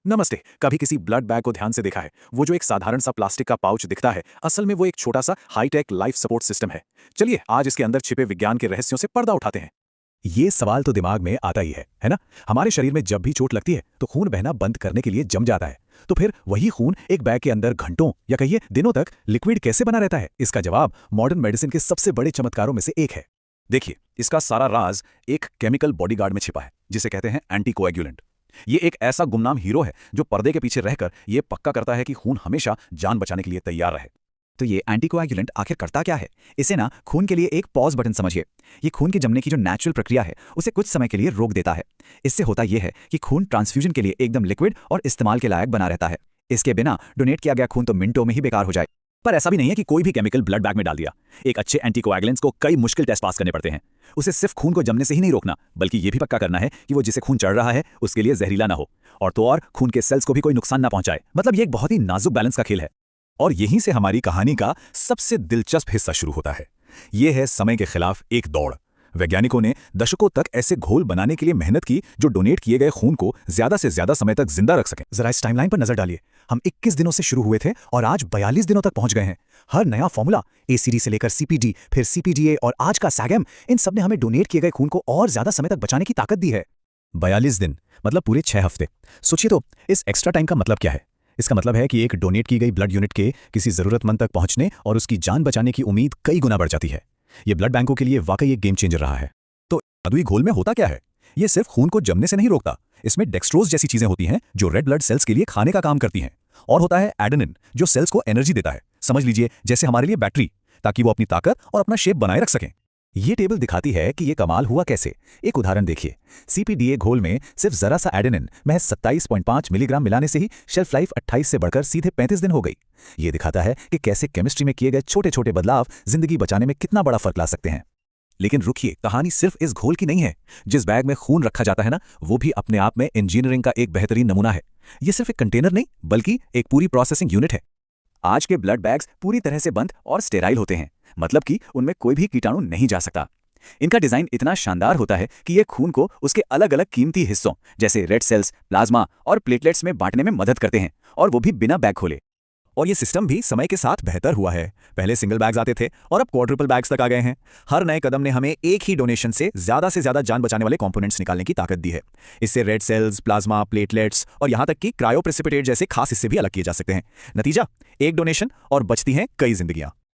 नमस्ते। कभी किसी ब्लड बैग को ध्यान से देखा है? वो जो एक साधारण सा प्लास्टिक का पाउच दिखता है, असल में वो एक छोटा सा हाईटेक लाइफ सपोर्ट सिस्टम है। चलिए आज इसके अंदर छिपे विज्ञान के रहस्यों से पर्दा उठाते हैं। ये सवाल तो दिमाग में आता ही है ना? हमारे शरीर में जब भी चोट लगती है तो खून बहना बंद करने के लिए जम जाता है। तो फिर वही खून एक बैग के अंदर घंटों या कहिए दिनों तक लिक्विड कैसे बना रहता है? इसका जवाब मॉडर्न मेडिसिन के सबसे बड़े चमत्कारों में से एक है। देखिए, इसका सारा राज एक केमिकल बॉडीगार्ड में छिपा है जिसे कहते हैं एंटीकोएगुलेंट। ये एक ऐसा गुमनाम हीरो है जो पर्दे के पीछे रहकर ये पक्का करता है कि खून हमेशा जान बचाने के लिए तैयार रहे। तो ये एंटीकोएगुलेंट आखिर करता क्या है? इसे ना खून के लिए एक पॉज बटन समझिए। ये खून के जमने की जो नेचुरल प्रक्रिया है उसे कुछ समय के लिए रोक देता है। इससे होता यह है कि खून ट्रांसफ्यूजन के लिए एकदम लिक्विड और इस्तेमाल के लायक बना रहता है। इसके बिना डोनेट किया गया खून तो मिनटों में ही बेकार हो जाए। पर ऐसा भी नहीं है कि कोई भी केमिकल ब्लड बैग में डाल दिया। एक अच्छे एंटीकोएगुलेंट्स को कई मुश्किल टेस्ट पास करने पड़ते हैं। उसे सिर्फ खून को जमने से ही नहीं रोकना, बल्कि ये भी पक्का करना है कि वो जिसे खून चढ़ रहा है उसके लिए जहरीला ना हो, और तो और खून के सेल्स को भी कोई नुकसान ना पहुंचाए। मतलब ये एक बहुत ही नाजुक बैलेंस का खेल है। और यहीं से हमारी कहानी का सबसे दिलचस्प हिस्सा शुरू होता है। ये है समय के खिलाफ एक दौड़। वैज्ञानिकों ने दशकों तक ऐसे घोल बनाने के लिए मेहनत की जो डोनेट किए गए खून को ज्यादा से ज्यादा समय तक जिंदा रख सकें। जरा इस टाइमलाइन पर नजर डालिए। हम 21 दिनों से शुरू हुए थे और आज 42 दिनों तक पहुंच गए हैं। हर नया फॉर्मूला, एसीडी से लेकर सीपीडी, फिर सीपीडीए और आज का सैगम, इन सब ने हमें डोनेट किए गए खून को और ज्यादा समय तक बचाने की ताकत दी है। 42 दिन मतलब पूरे 6 हफ्ते। सोचिए तो, इस एक्स्ट्रा टाइम का मतलब क्या है? इसका मतलब है कि एक डोनेट की गई ब्लड यूनिट के किसी जरूरतमंद तक पहुंचने और उसकी जान बचाने की उम्मीद कई गुना बढ़ जाती है। ये ब्लड बैंकों के लिए वाकई एक गेम चेंजर रहा है। तो जादुई घोल में होता क्या है? ये सिर्फ खून को जमने से नहीं रोकता। इसमें डेक्सट्रोज जैसी चीजें होती हैं जो रेड ब्लड सेल्स के लिए खाने का काम करती हैं। और होता है एडेनिन, जो सेल्स को एनर्जी देता है। समझ लीजिए जैसे हमारे लिए बैटरी, ताकि वो अपनी ताकत और अपना शेप बनाए रख सकें। ये टेबल दिखाती है कि ये कमाल हुआ कैसे। एक उदाहरण देखिए। सीपीडीए घोल में सिर्फ जरा सा एडेनिन महज 27.5 मिलीग्राम मिलाने से ही शेल्फ लाइफ 28 से बढ़कर सीधे 35 दिन हो गई। ये दिखाता है कि कैसे केमिस्ट्री में किए गए छोटे छोटे बदलाव जिंदगी बचाने में कितना बड़ा फर्क ला सकते हैं। लेकिन रुकिए, कहानी सिर्फ इस घोल की नहीं है। जिस बैग में खून रखा जाता है ना, वो भी अपने आप में इंजीनियरिंग का एक बेहतरीन नमूना है। ये सिर्फ एक कंटेनर नहीं, बल्कि एक पूरी प्रोसेसिंग यूनिट है। आज के ब्लड बैग्स पूरी तरह से बंद और स्टेराइल होते हैं, मतलब कि उनमें कोई भी कीटाणु नहीं जा सकता। इनका डिजाइन इतना शानदार होता है कि ये खून को उसके अलग अलग कीमती हिस्सों जैसे रेड सेल्स, प्लाज्मा और प्लेटलेट्स में बांटने में मदद करते हैं, और वो भी बिना बैग खोले। और ये सिस्टम भी समय के साथ बेहतर हुआ है। पहले सिंगल बैग्स आते थे और अब क्वाड्रुपल बैग्स तक आ गए हैं। हर नए कदम ने हमें एक ही डोनेशन से ज्यादा जान बचाने वाले कंपोनेंट्स निकालने की ताकत दी है। इससे रेड सेल्स, प्लाज्मा, प्लेटलेट्स और यहां तक कि क्रायोप्रेसिपिटेट जैसे खास हिस्से भी अलग किए जा सकते हैं। नतीजा, एक डोनेशन और बचती हैं कई जिंदगियां।